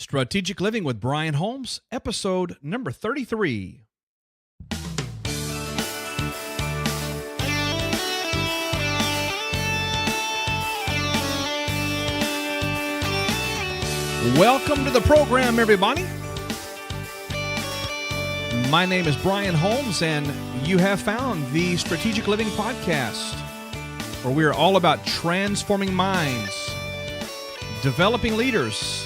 Strategic Living with Brian Holmes, episode number 33. Welcome to the program, everybody. My name is Brian Holmes, and you have found the Strategic Living Podcast, where we are all about transforming minds, developing leaders,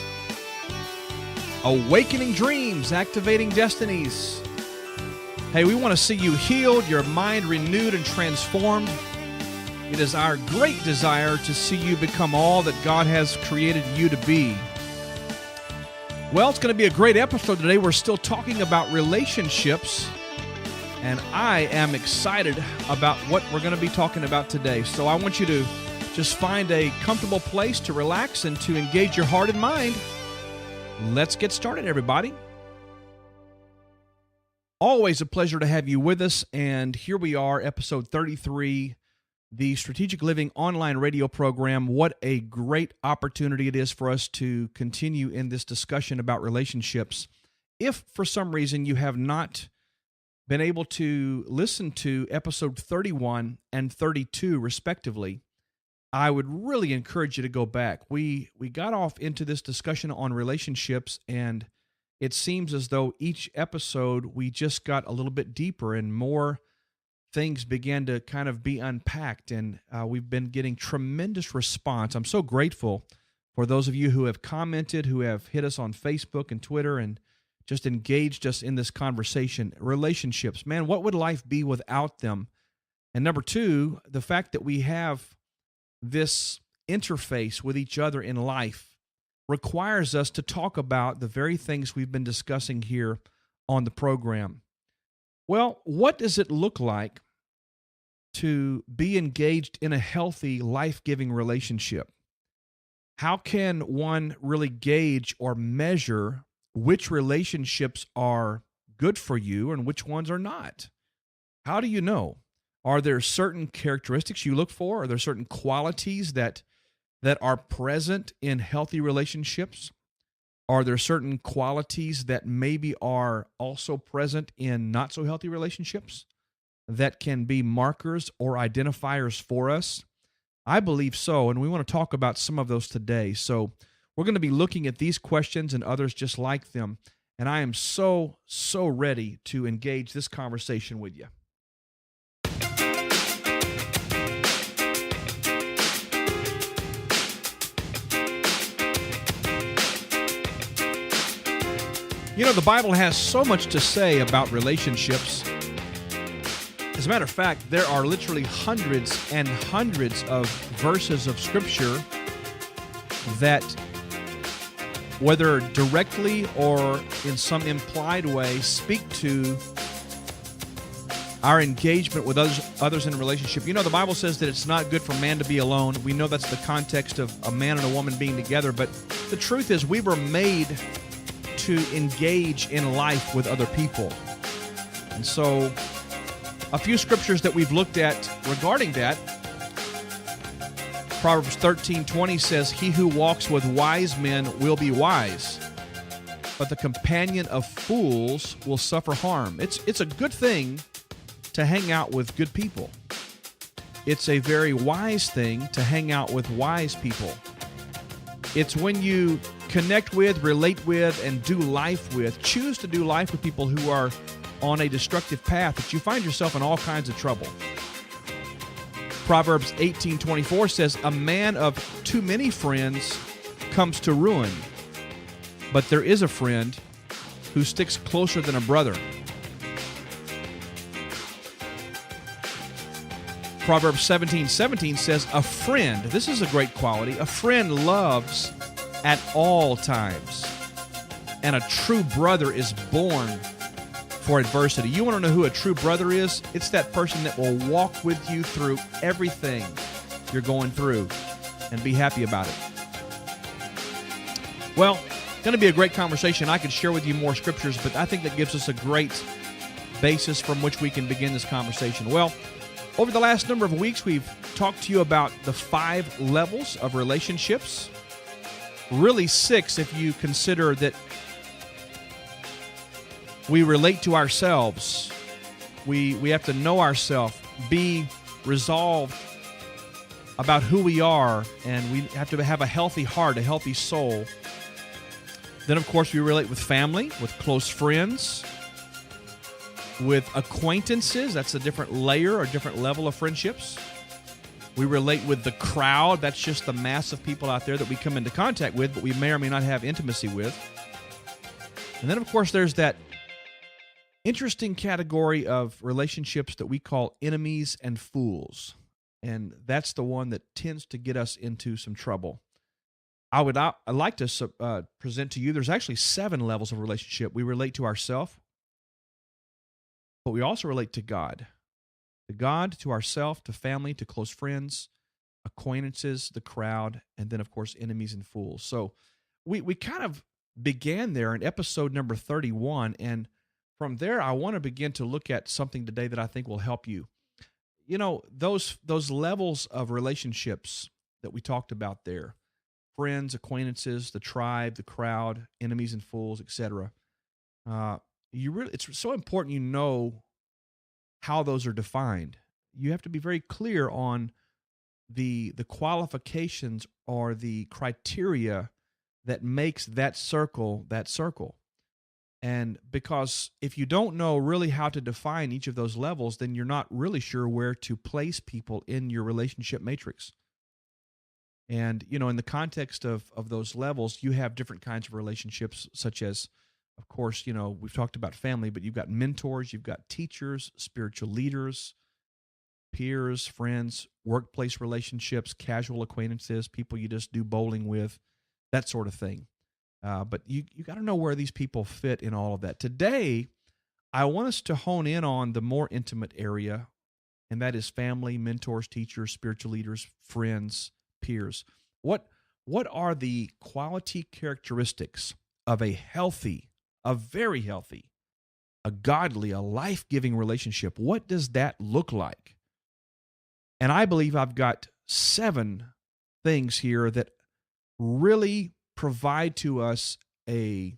awakening dreams, activating destinies. Hey, we want to see you healed, your mind renewed and transformed. It is our great desire to see you become all that God has created you to be. Well, it's going to be a great episode today. We're still talking about relationships, and I am excited about what we're going to be talking about today. So I want you to just find a comfortable place to relax and to engage your heart and mind. Let's get started, everybody. Always a pleasure to have you with us, and here we are, episode 33, the Strategic Living online radio program. What a great opportunity it is for us to continue in this discussion about relationships. If for some reason you have not been able to listen to episode 31 and 32 respectively, I would really encourage you to go back. We got off into this discussion on relationships, and it seems as though each episode we just got a little bit deeper and more things began to kind of be unpacked, and we've been getting tremendous response. I'm so grateful for those of you who have commented, who have hit us on Facebook and Twitter and just engaged us in this conversation. Relationships, man, what would life be without them? And number two, the fact that we have this interface with each other in life requires us to talk about the very things we've been discussing here on the program. Well, what does it look like to be engaged in a healthy, life-giving relationship? How can one really gauge or measure which relationships are good for you and which ones are not? How do you know? Are there certain characteristics you look for? Are there certain qualities that are present in healthy relationships? Are there certain qualities that maybe are also present in not so healthy relationships that can be markers or identifiers for us? I believe so, and we want to talk about some of those today. So we're going to be looking at these questions and others just like them, and I am so ready to engage this conversation with you. You know, the Bible has so much to say about relationships. As a matter of fact, there are literally hundreds and hundreds of verses of Scripture that, whether directly or in some implied way, speak to our engagement with others in a relationship. You know, the Bible says that it's not good for man to be alone. We know that's the context of a man and a woman being together, but the truth is we were made to engage in life with other people. And so a few scriptures that we've looked at regarding that. Proverbs 13:20 says, "He who walks with wise men will be wise, but the companion of fools will suffer harm." It's a good thing to hang out with good people. It's a very wise thing to hang out with wise people. It's when you connect with, relate with, and do life with, choose to do life with people who are on a destructive path, that you find yourself in all kinds of trouble. Proverbs 18:24 says, "A man of too many friends comes to ruin, but there is a friend who sticks closer than a brother." Proverbs 17:17 says, "A friend," this is a great quality, "a friend loves at all times, and a true brother is born for adversity." You want to know who a true brother is? It's that person that will walk with you through everything you're going through and be happy about it. Well, going to be a great conversation. I could share with you more scriptures, but I think that gives us a great basis from which we can begin this conversation. Well, over the last number of weeks, we've talked to you about the 5 levels of relationships. really 6 if you consider that we relate to ourselves. We have to know ourselves, be resolved about who we are, and we have to have a healthy heart, a healthy soul. Then, of course, we relate with family, with close friends, with acquaintances. That's a different layer or different level of friendships. We relate with the crowd. That's just the mass of people out there that we come into contact with, but we may or may not have intimacy with. And then, of course, there's that interesting category of relationships that we call enemies and fools. And that's the one that tends to get us into some trouble. I'd like to present to you, there's actually 7 levels of relationship. We relate to ourselves, but we also relate to God. To God, to ourselves, to family, to close friends, acquaintances, the crowd, and then, of course, enemies and fools. So we kind of began there in episode number 31, and from there, I want to begin to look at something today that I think will help you. You know, those levels of relationships that we talked about there, friends, acquaintances, the tribe, the crowd, enemies and fools, etc. It's so important you know how those are defined. You have to be very clear on the qualifications or the criteria that makes that circle that circle. And because if you don't know really how to define each of those levels, then you're not really sure where to place people in your relationship matrix. And, you know, in the context of those levels, you have different kinds of relationships, such as, of course, you know, we've talked about family, but you've got mentors, you've got teachers, spiritual leaders, peers, friends, workplace relationships, casual acquaintances, people you just do bowling with, that sort of thing. But you got to know where these people fit in all of that. Today, I want us to hone in on the more intimate area, and that is family, mentors, teachers, spiritual leaders, friends, peers. What are the quality characteristics of a healthy, a very healthy, a godly, a life-giving relationship? What does that look like? And I believe I've got 7 things here that really provide to us a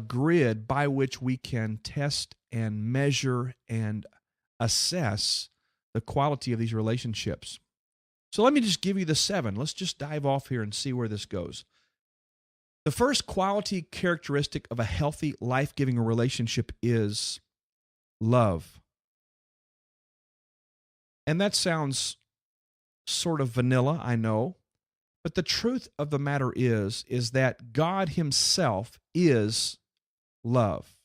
grid by which we can test and measure and assess the quality of these relationships. So let me just give you the 7. Let's just dive off here and see where this goes. The first quality characteristic of a healthy, life-giving relationship is love. And that sounds sort of vanilla, I know. But the truth of the matter is that God himself is love.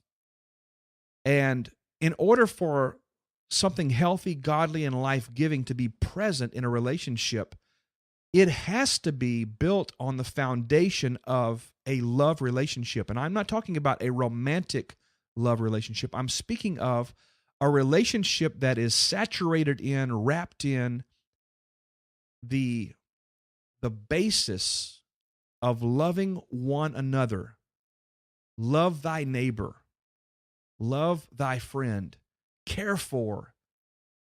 And in order for something healthy, godly, and life-giving to be present in a relationship, it has to be built on the foundation of a love relationship. And I'm not talking about a romantic love relationship. I'm speaking of a relationship that is saturated in, wrapped in the basis of loving one another. Love thy neighbor. Love thy friend. Care for.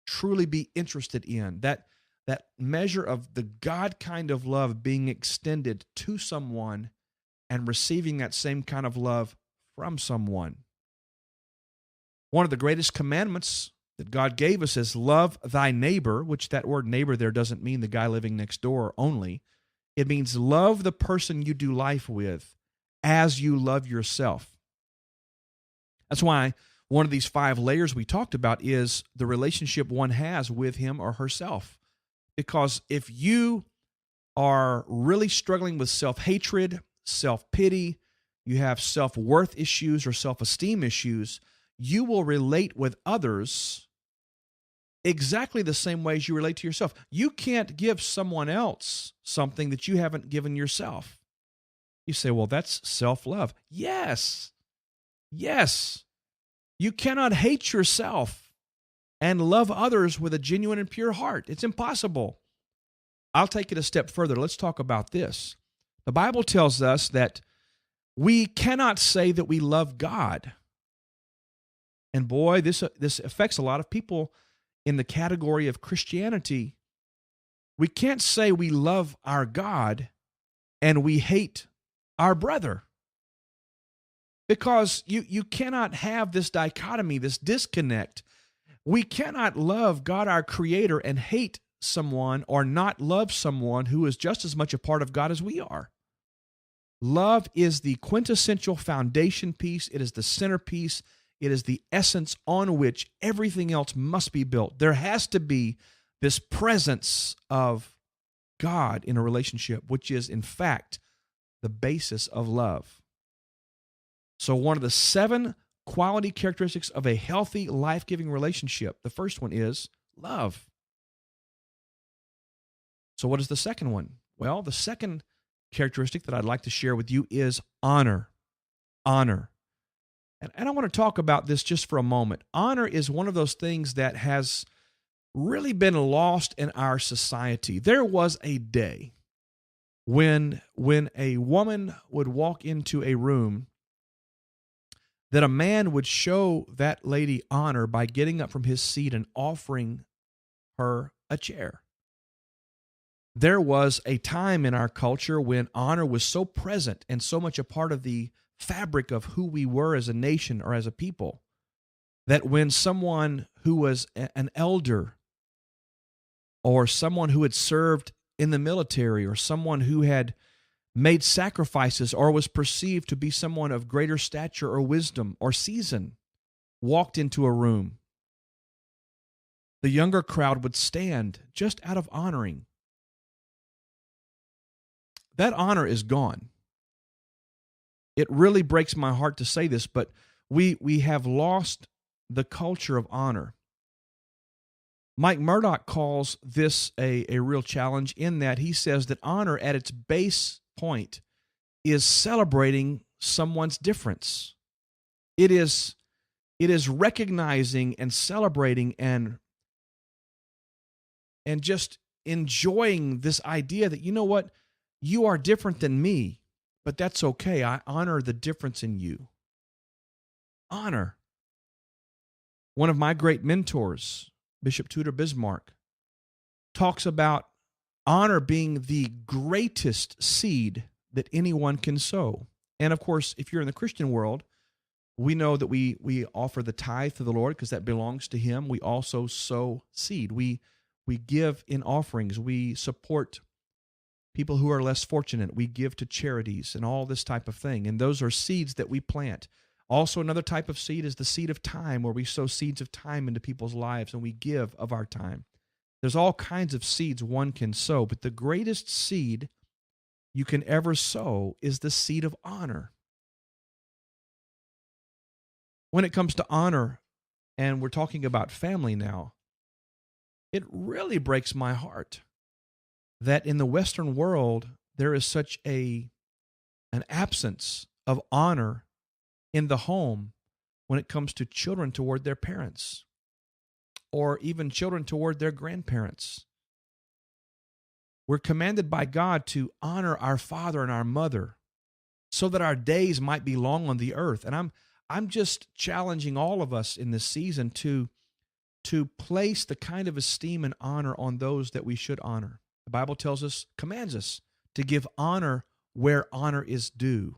Truly be interested in. That measure of the God kind of love being extended to someone and receiving that same kind of love from someone. One of the greatest commandments that God gave us is love thy neighbor, which that word neighbor there doesn't mean the guy living next door only. It means love the person you do life with as you love yourself. That's why one of these 5 layers we talked about is the relationship one has with him or herself. Because if you are really struggling with self-hatred, self-pity, you have self-worth issues or self-esteem issues, you will relate with others exactly the same way as you relate to yourself. You can't give someone else something that you haven't given yourself. You say, well, that's self-love. Yes. Yes. You cannot hate yourself and love others with a genuine and pure heart. It's impossible. I'll take it a step further. Let's talk about this. The Bible tells us that we cannot say that we love God. And boy, this affects a lot of people in the category of Christianity. We can't say we love our God and we hate our brother. Because you cannot have this dichotomy, this disconnect. We cannot love God our Creator and hate someone or not love someone who is just as much a part of God as we are. Love is the quintessential foundation piece. It is the centerpiece. It is the essence on which everything else must be built. There has to be this presence of God in a relationship, which is, in fact, the basis of love. So one of the 7 quality characteristics of a healthy, life-giving relationship, the first one is love. So what is the second one? Well, the second characteristic that I'd like to share with you is honor. Honor. And I want to talk about this just for a moment. Honor is one of those things that has really been lost in our society. There was a day when a woman would walk into a room that a man would show that lady honor by getting up from his seat and offering her a chair. There was a time in our culture when honor was so present and so much a part of the fabric of who we were as a nation or as a people that when someone who was an elder or someone who had served in the military or someone who had made sacrifices or was perceived to be someone of greater stature or wisdom or season walked into a room, the younger crowd would stand just out of honoring. That honor is gone. It really breaks my heart to say this, but we have lost the culture of honor. Mike Murdoch calls this a real challenge in that he says that honor at its base point is celebrating someone's difference. It is recognizing and celebrating and just enjoying this idea that, you know what, you are different than me, but that's okay. I honor the difference in you. Honor. One of my great mentors, Bishop Tudor Bismarck, talks about honor being the greatest seed that anyone can sow. And of course, if you're in the Christian world, we know that we offer the tithe to the Lord because that belongs to Him. We also sow seed. We give in offerings. We support people who are less fortunate. We give to charities and all this type of thing. And those are seeds that we plant. Also, another type of seed is the seed of time, where we sow seeds of time into people's lives and we give of our time. There's all kinds of seeds one can sow, but the greatest seed you can ever sow is the seed of honor. When it comes to honor, and we're talking about family now, it really breaks my heart that in the Western world there is such an absence of honor in the home when it comes to children toward their parents or even children toward their grandparents. We're commanded by God to honor our father and our mother so that our days might be long on the earth. And I'm just challenging all of us in this season to place the kind of esteem and honor on those that we should honor. The Bible tells us, commands us to give honor where honor is due.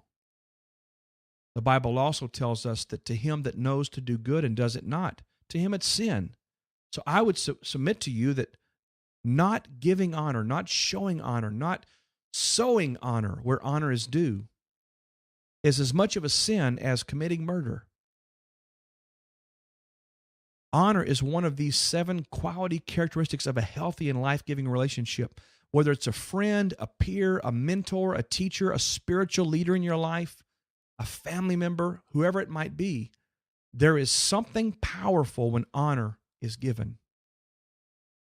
The Bible also tells us that to him that knows to do good and does it not, to him it's sin. So I would submit to you that not giving honor, not showing honor, not sowing honor where honor is due is as much of a sin as committing murder. Honor is one of these 7 quality characteristics of a healthy and life-giving relationship. Whether it's a friend, a peer, a mentor, a teacher, a spiritual leader in your life, a family member, whoever it might be, there is something powerful when honor is given.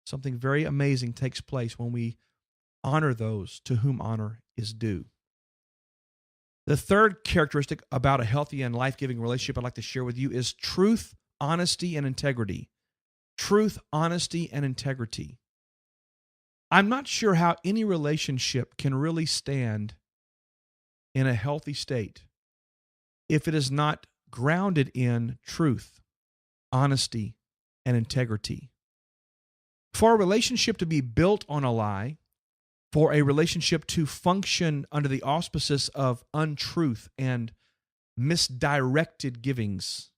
Something very amazing takes place when we honor those to whom honor is due. The third characteristic about a healthy and life-giving relationship I'd like to share with you is truth, honesty, and integrity. Truth, honesty, and integrity. I'm not sure how any relationship can really stand in a healthy state if it is not grounded in truth, honesty, and integrity. For a relationship to be built on a lie, for a relationship to function under the auspices of untruth and misdirected givings,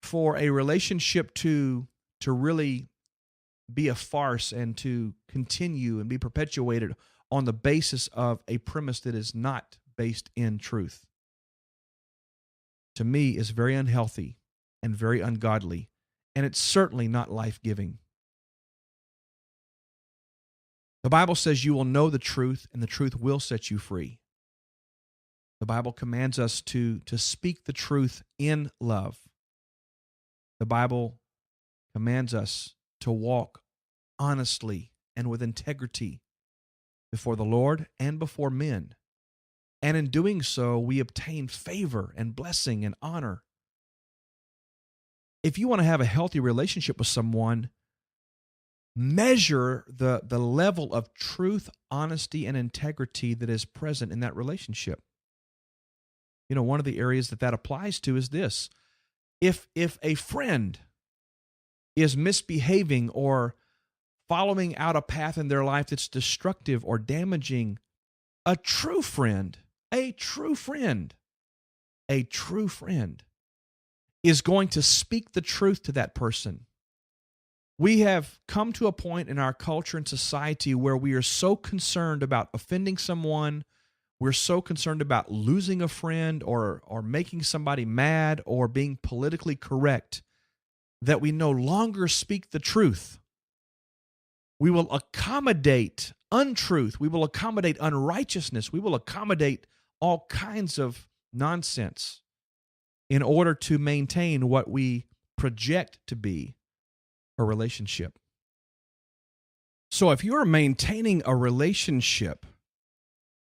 for a relationship to really be a farce and to continue and be perpetuated on the basis of a premise that is not based in truth, to me is very unhealthy and very ungodly, and it's certainly not life-giving. The Bible says you will know the truth, and the truth will set you free. The Bible commands us to speak the truth in love. The Bible commands us to walk honestly and with integrity before the Lord and before men. And in doing so, we obtain favor and blessing and honor. If you want to have a healthy relationship with someone, measure the level of truth, honesty, and integrity that is present in that relationship. You know, one of the areas that applies to is this. If a friend is misbehaving or following out a path in their life that's destructive or damaging, a true friend is going to speak the truth to that person. We have come to a point in our culture and society where we are so concerned about offending someone, we're so concerned about losing a friend or making somebody mad or being politically correct that we no longer speak the truth. We will accommodate untruth. We will accommodate unrighteousness. We will accommodate all kinds of nonsense in order to maintain what we project to be a relationship. So if you're maintaining a relationship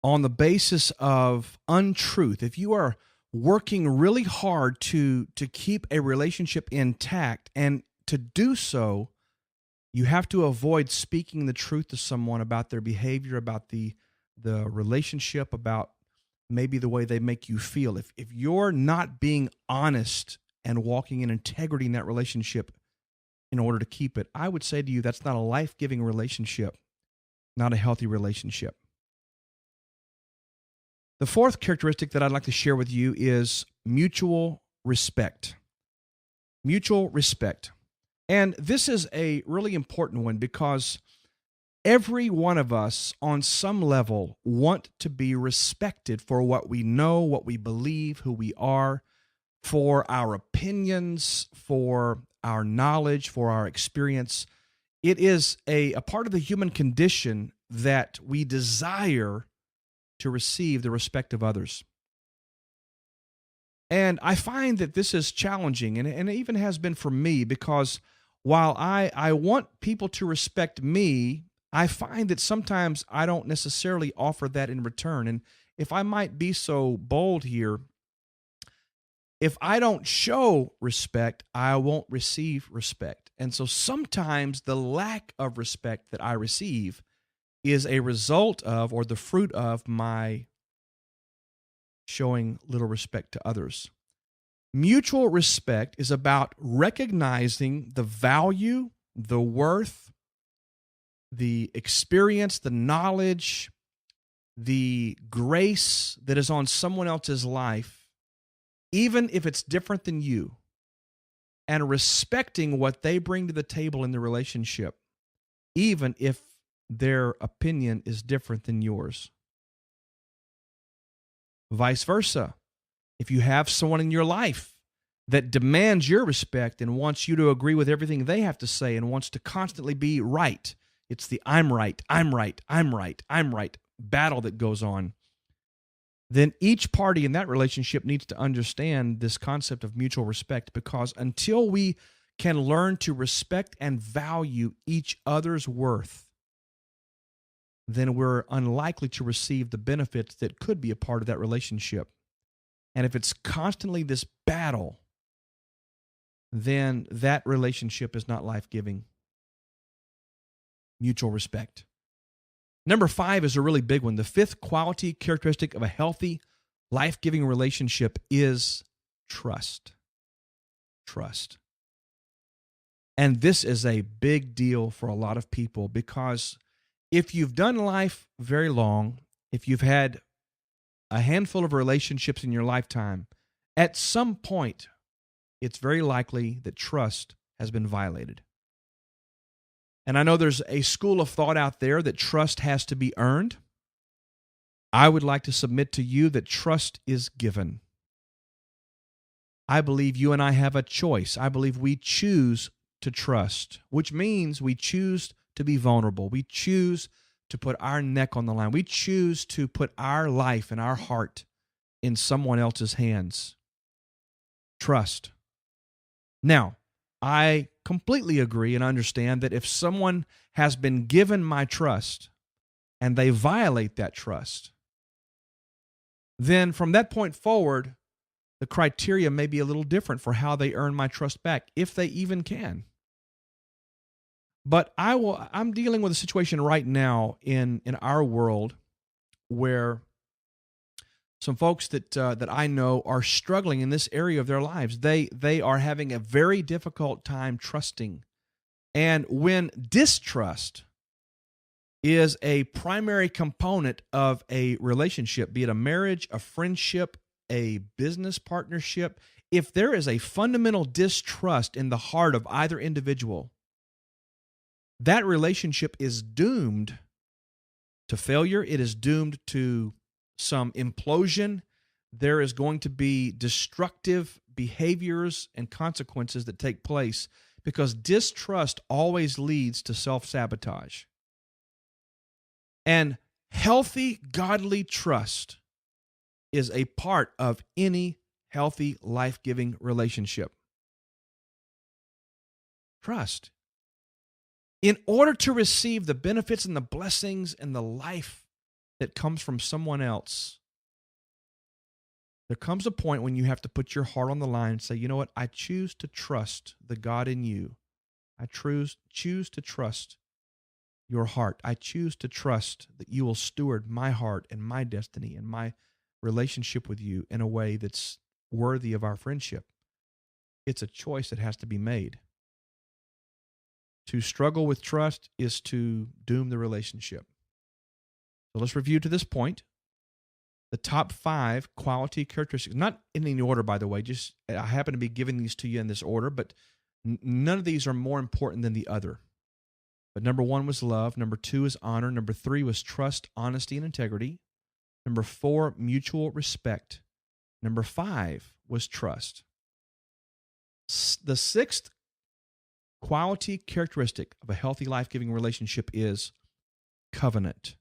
on the basis of untruth, if you are working really hard to keep a relationship intact, and to do so, you have to avoid speaking the truth to someone about their behavior, about the relationship, about maybe the way they make you feel. If you're not being honest and walking in integrity in that relationship in order to keep it, I would say to you that's not a life-giving relationship, not a healthy relationship. The fourth characteristic that I'd like to share with you is mutual respect. Mutual respect. And this is a really important one because every one of us on some level want to be respected for what we know, what we believe, who we are, for our opinions, for our knowledge, for our experience. It is a part of the human condition that we desire to receive the respect of others. And I find that this is challenging, and it even has been for me, because while I want people to respect me, I find that sometimes I don't necessarily offer that in return. And if I might be so bold here, if I don't show respect, I won't receive respect. And so sometimes the lack of respect that I receive is a result of, or the fruit of, my showing little respect to others. Mutual respect is about recognizing the value, the worth, the experience, the knowledge, the grace that is on someone else's life, even if it's different than you, and respecting what they bring to the table in the relationship, even if their opinion is different than yours. Vice versa. If you have someone in your life that demands your respect and wants you to agree with everything they have to say and wants to constantly be right, it's the I'm right battle that goes on, then each party in that relationship needs to understand this concept of mutual respect, because until we can learn to respect and value each other's worth, then we're unlikely to receive the benefits that could be a part of that relationship. And if it's constantly this battle, then that relationship is not life-giving. Mutual respect. Number 5 is a really big one. The fifth quality characteristic of a healthy, life-giving relationship is trust. Trust. And this is a big deal for a lot of people, because If you've done life very long, if you've had a handful of relationships in your lifetime, at some point, it's very likely that trust has been violated. And I know there's a school of thought out there that trust has to be earned. I would like to submit to you that trust is given. I believe you and I have a choice. I believe we choose to trust, which means we choose to be vulnerable. We choose to put our neck on the line. We choose to put our life and our heart in someone else's hands. Trust. Now, I completely agree and understand that if someone has been given my trust and they violate that trust, then from that point forward, the criteria may be a little different for how they earn my trust back, if they even can. But I'm dealing with a situation right now in our world where some folks that I know are struggling in this area of their lives. They are having a very difficult time trusting. And when distrust is a primary component of a relationship, be it a marriage, a friendship, a business partnership, if there is a fundamental distrust in the heart of either individual, that relationship is doomed to failure. It is doomed to some implosion. There is going to be destructive behaviors and consequences that take place because distrust always leads to self-sabotage. And healthy, godly trust is a part of any healthy, life-giving relationship. Trust. In order to receive the benefits and the blessings and the life that comes from someone else, there comes a point when you have to put your heart on the line and say, you know what, I choose to trust the God in you. I choose to trust your heart. I choose to trust that you will steward my heart and my destiny and my relationship with you in a way that's worthy of our friendship. It's a choice that has to be made. To struggle with trust is to doom the relationship. So let's review to this point the top 5 quality characteristics, not in any order, by the way, just I happen to be giving these to you in this order, but none of these are more important than the other. But number 1 was love. Number 2 is honor. Number 3 was trust, honesty, and integrity. Number 4, mutual respect. Number 5 was trust. The 6th quality characteristic of a healthy, life-giving relationship is covenant.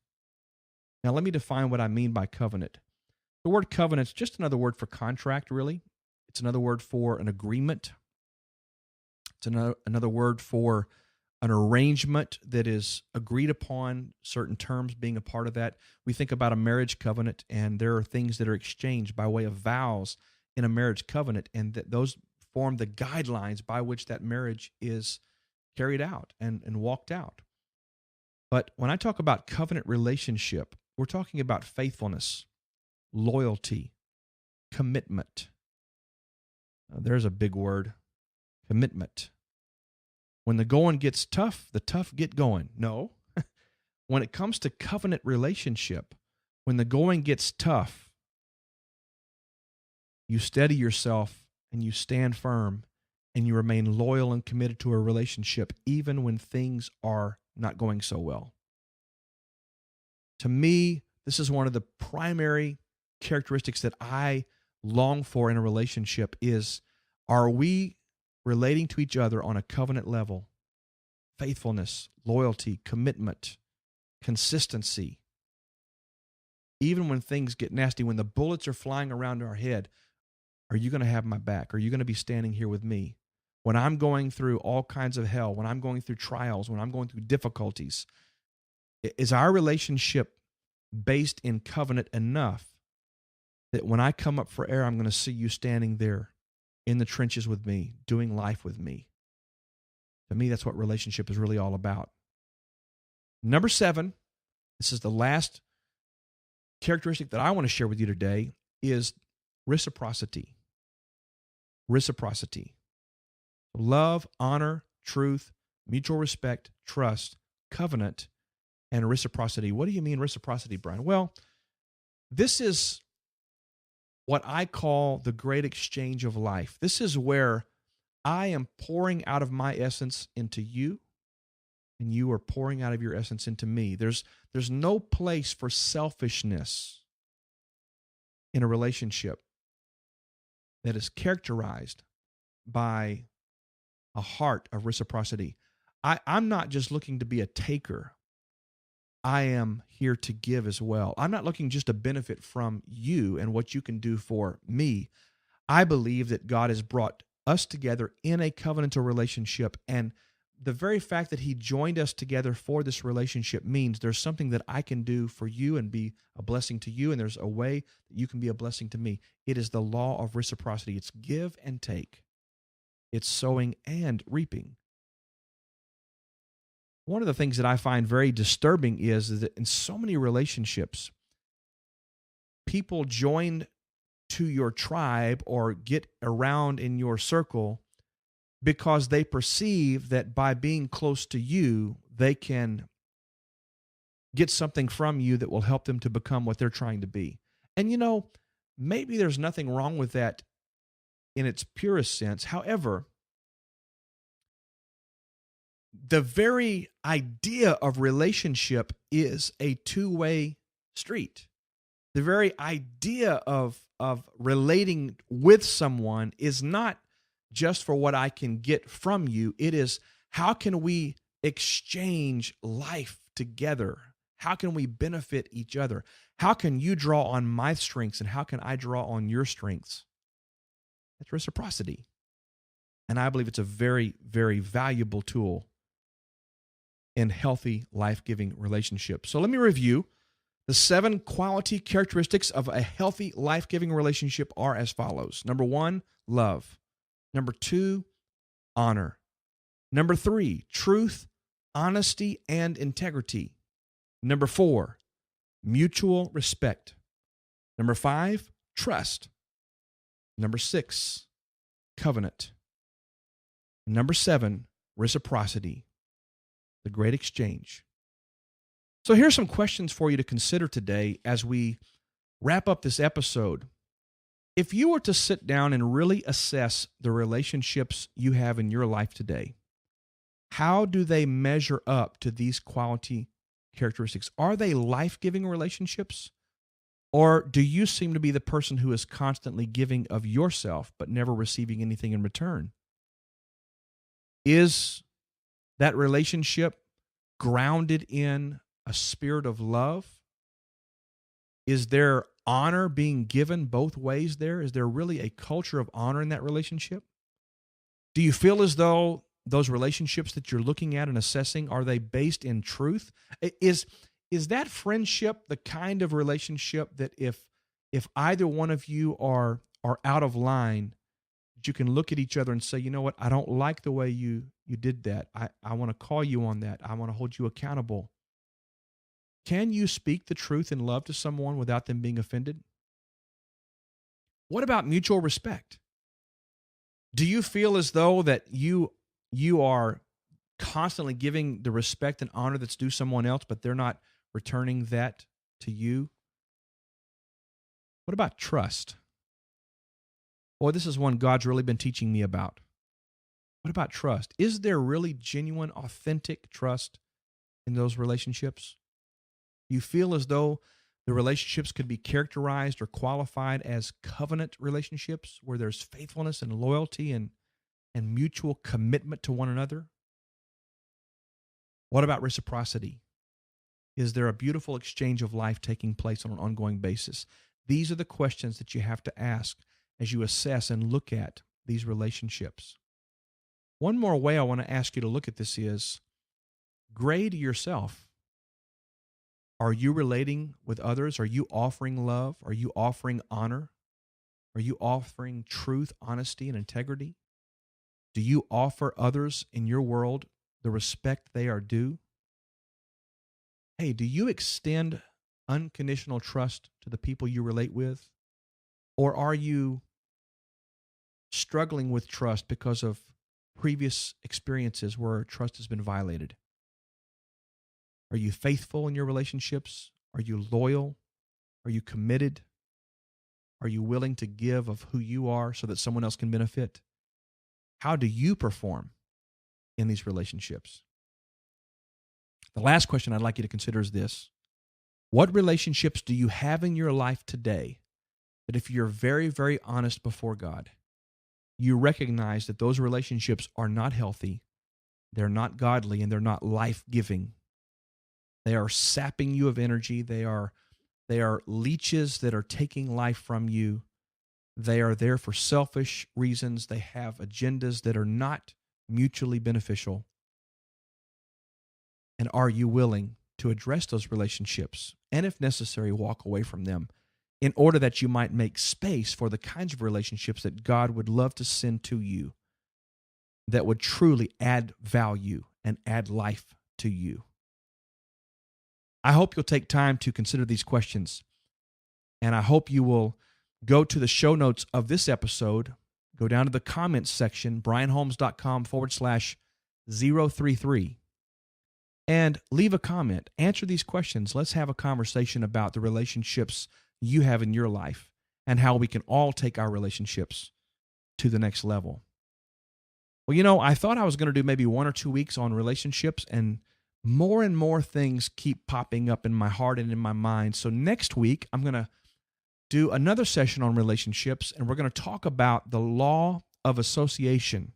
Now, let me define what I mean by covenant. The word covenant is just another word for contract, really. It's another word for an agreement. It's another word for an arrangement that is agreed upon, certain terms being a part of that. We think about a marriage covenant, and there are things that are exchanged by way of vows in a marriage covenant, and that those form the guidelines by which that marriage is carried out and walked out. But when I talk about covenant relationship, we're talking about faithfulness, loyalty, commitment. There's a big word, commitment. When the going gets tough, the tough get going. No. When it comes to covenant relationship, when the going gets tough, you steady yourself and you stand firm and you remain loyal and committed to a relationship even when things are not going so well. To me, this is one of the primary characteristics that I long for in a relationship is, are we relating to each other on a covenant level? Faithfulness, loyalty, commitment, consistency. Even when things get nasty, when the bullets are flying around our head, are you going to have my back? Are you going to be standing here with me? When I'm going through all kinds of hell, when I'm going through trials, when I'm going through difficulties, is our relationship based in covenant enough that when I come up for air, I'm going to see you standing there in the trenches with me, doing life with me? To me, that's what relationship is really all about. Number 7, this is the last characteristic that I want to share with you today, is reciprocity. Reciprocity. Love, honor, truth, mutual respect, trust, covenant. and reciprocity. What do you mean reciprocity, Brian? Well, this is what I call the great exchange of life. This is where I am pouring out of my essence into you, and you are pouring out of your essence into me. There's no place for selfishness in a relationship that is characterized by a heart of reciprocity. I'm not just looking to be a taker. I am here to give as well. I'm not looking just to benefit from you and what you can do for me. I believe that God has brought us together in a covenantal relationship, and the very fact that he joined us together for this relationship means there's something that I can do for you and be a blessing to you, and there's a way that you can be a blessing to me. It is the law of reciprocity. It's give and take. It's sowing and reaping. One of the things that I find very disturbing is that in so many relationships, people join to your tribe or get around in your circle because they perceive that by being close to you, they can get something from you that will help them to become what they're trying to be. And maybe there's nothing wrong with that in its purest sense. However, the very idea of relationship is a two-way street. The very idea of relating with someone is not just for what I can get from you. It is, how can we exchange life together? How can we benefit each other? How can you draw on my strengths and how can I draw on your strengths? That's reciprocity. And I believe it's a very, very valuable tool in healthy, life-giving relationships. So let me review. The 7 quality characteristics of a healthy, life-giving relationship are as follows. Number 1, love. Number 2, honor. Number 3, truth, honesty, and integrity. Number 4, mutual respect. Number 5, trust. Number 6, covenant. Number 7, reciprocity, the great exchange. So here's some questions for you to consider today as we wrap up this episode. If you were to sit down and really assess the relationships you have in your life today, how do they measure up to these quality characteristics? Are they life-giving relationships? Or do you seem to be the person who is constantly giving of yourself but never receiving anything in return? Is that relationship grounded in a spirit of love? Is there honor being given both ways there? Is there really a culture of honor in that relationship? Do you feel as though those relationships that you're looking at and assessing, are they based in truth? Is that friendship the kind of relationship that if either one of you are out of line, that you can look at each other and say, you know what, I don't like the way you did that. I want to call you on that. I want to hold you accountable. Can you speak the truth in love to someone without them being offended? What about mutual respect? Do you feel as though that you are constantly giving the respect and honor that's due someone else, but they're not returning that to you? What about trust? Boy, this is one God's really been teaching me about. What about trust? Is there really genuine, authentic trust in those relationships? You feel as though the relationships could be characterized or qualified as covenant relationships where there's faithfulness and loyalty and mutual commitment to one another? What about reciprocity? Is there a beautiful exchange of life taking place on an ongoing basis? These are the questions that you have to ask as you assess and look at these relationships. One more way I want to ask you to look at this is grade yourself. Are you relating with others? Are you offering love? Are you offering honor? Are you offering truth, honesty, and integrity? Do you offer others in your world the respect they are due? Hey, do you extend unconditional trust to the people you relate with? Or are you struggling with trust because of previous experiences where trust has been violated? Are you faithful in your relationships? Are you loyal? Are you committed? Are you willing to give of who you are so that someone else can benefit? How do you perform in these relationships? The last question I'd like you to consider is this. What relationships do you have in your life today that if you're very, very honest before God, you recognize that those relationships are not healthy, they're not godly, and they're not life-giving? They are sapping you of energy. They are leeches that are taking life from you. They are there for selfish reasons. They have agendas that are not mutually beneficial. And are you willing to address those relationships and, if necessary, walk away from them in order that you might make space for the kinds of relationships that God would love to send to you that would truly add value and add life to you? I hope you'll take time to consider these questions, and I hope you will go to the show notes of this episode, go down to the comments section, brianholmes.com/033, and leave a comment. Answer these questions. Let's have a conversation about the relationships you have in your life and how we can all take our relationships to the next level. Well, I thought I was going to do maybe 1 or 2 weeks on relationships, and more things keep popping up in my heart and in my mind. So next week, I'm going to do another session on relationships, and we're going to talk about the law of association.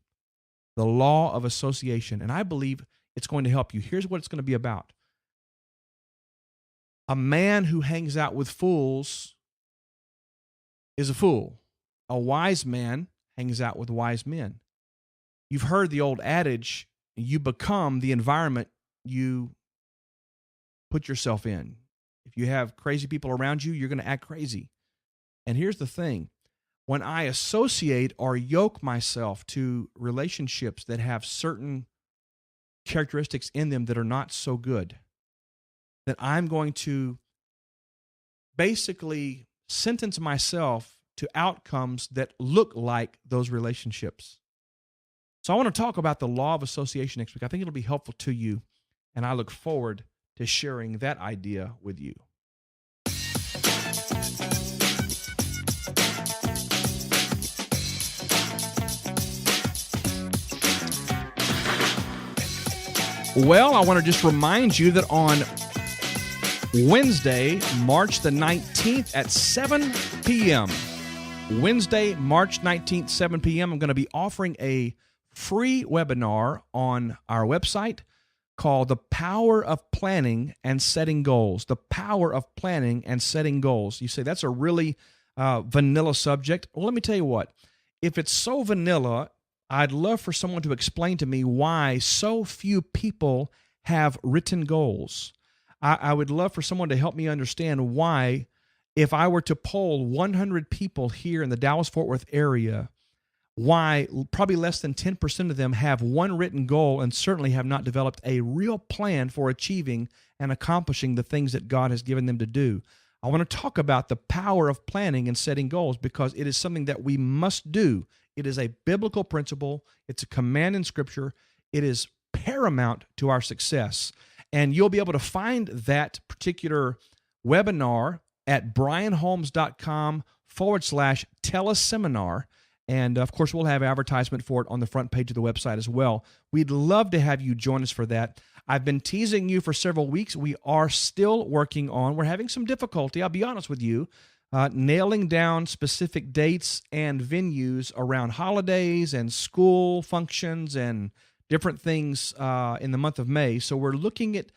The law of association. And I believe it's going to help you. Here's what it's going to be about. A man who hangs out with fools is a fool. A wise man hangs out with wise men. You've heard the old adage, you become the environment you put yourself in. If you have crazy people around you, you're going to act crazy. And here's the thing. When I associate or yoke myself to relationships that have certain characteristics in them that are not so good, then I'm going to basically sentence myself to outcomes that look like those relationships. So I want to talk about the law of association next week. I think it'll be helpful to you, and I look forward to sharing that idea with you. Well, I want to just remind you that on Wednesday, March the 19th at 7 p.m., Wednesday, March 19th, 7 p.m., I'm going to be offering a free webinar on our website called The Power of Planning and Setting Goals. The Power of Planning and Setting Goals. You say, that's a really vanilla subject. Well, let me tell you what. If it's so vanilla, I'd love for someone to explain to me why so few people have written goals. I would love for someone to help me understand why, if I were to poll 100 people here in the Dallas-Fort Worth area, why probably less than 10% of them have one written goal and certainly have not developed a real plan for achieving and accomplishing the things that God has given them to do. I want to talk about the power of planning and setting goals because it is something that we must do. It is a biblical principle. It's a command in Scripture. It is paramount to our success. And you'll be able to find that particular webinar at brianholmes.com/teleseminar. And, of course, we'll have advertisement for it on the front page of the website as well. We'd love to have you join us for that. I've been teasing you for several weeks. We are still working on, we're having some difficulty, I'll be honest with you, nailing down specific dates and venues around holidays and school functions and different things in the month of May. So we're looking at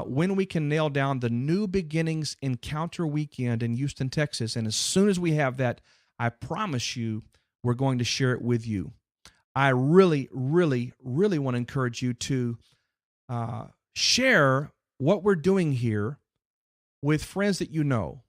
when we can nail down the New Beginnings Encounter Weekend in Houston, Texas. And as soon as we have that, I promise you, we're going to share it with you. I really want to encourage you to share what we're doing here with friends that you know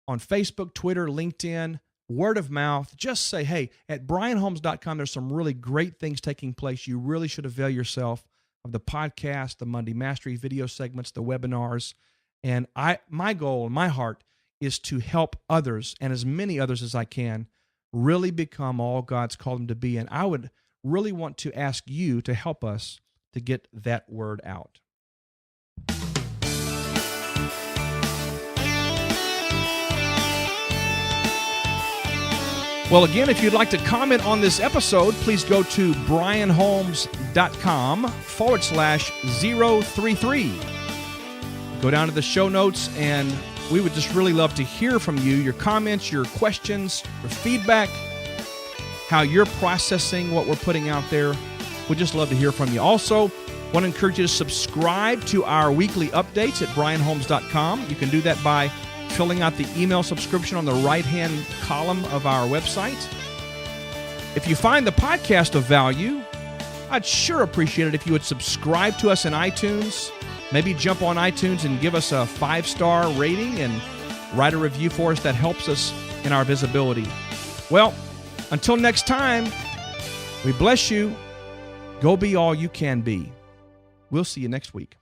on Facebook, Twitter, LinkedIn, word of mouth. Just say, hey, at brianholmes.com, there's some really great things taking place. You really should avail yourself of the podcast, the Monday Mastery video segments, the webinars. And my goal, my heart is to help others, and as many others as I can, really become all God's called them to be. And I would really want to ask you to help us to get that word out. Well, again, if you'd like to comment on this episode, please go to brianholmes.com/033. Go down to the show notes, and we would just really love to hear from you, your comments, your questions, your feedback, how you're processing what we're putting out there. We'd just love to hear from you. Also, want to encourage you to subscribe to our weekly updates at brianholmes.com. You can do that by filling out the email subscription on the right-hand column of our website. If you find the podcast of value, I'd sure appreciate it if you would subscribe to us in iTunes. Maybe jump on iTunes and give us a 5-star rating and write a review for us. That helps us in our visibility. Well, until next time, we bless you. Go be all you can be. We'll see you next week.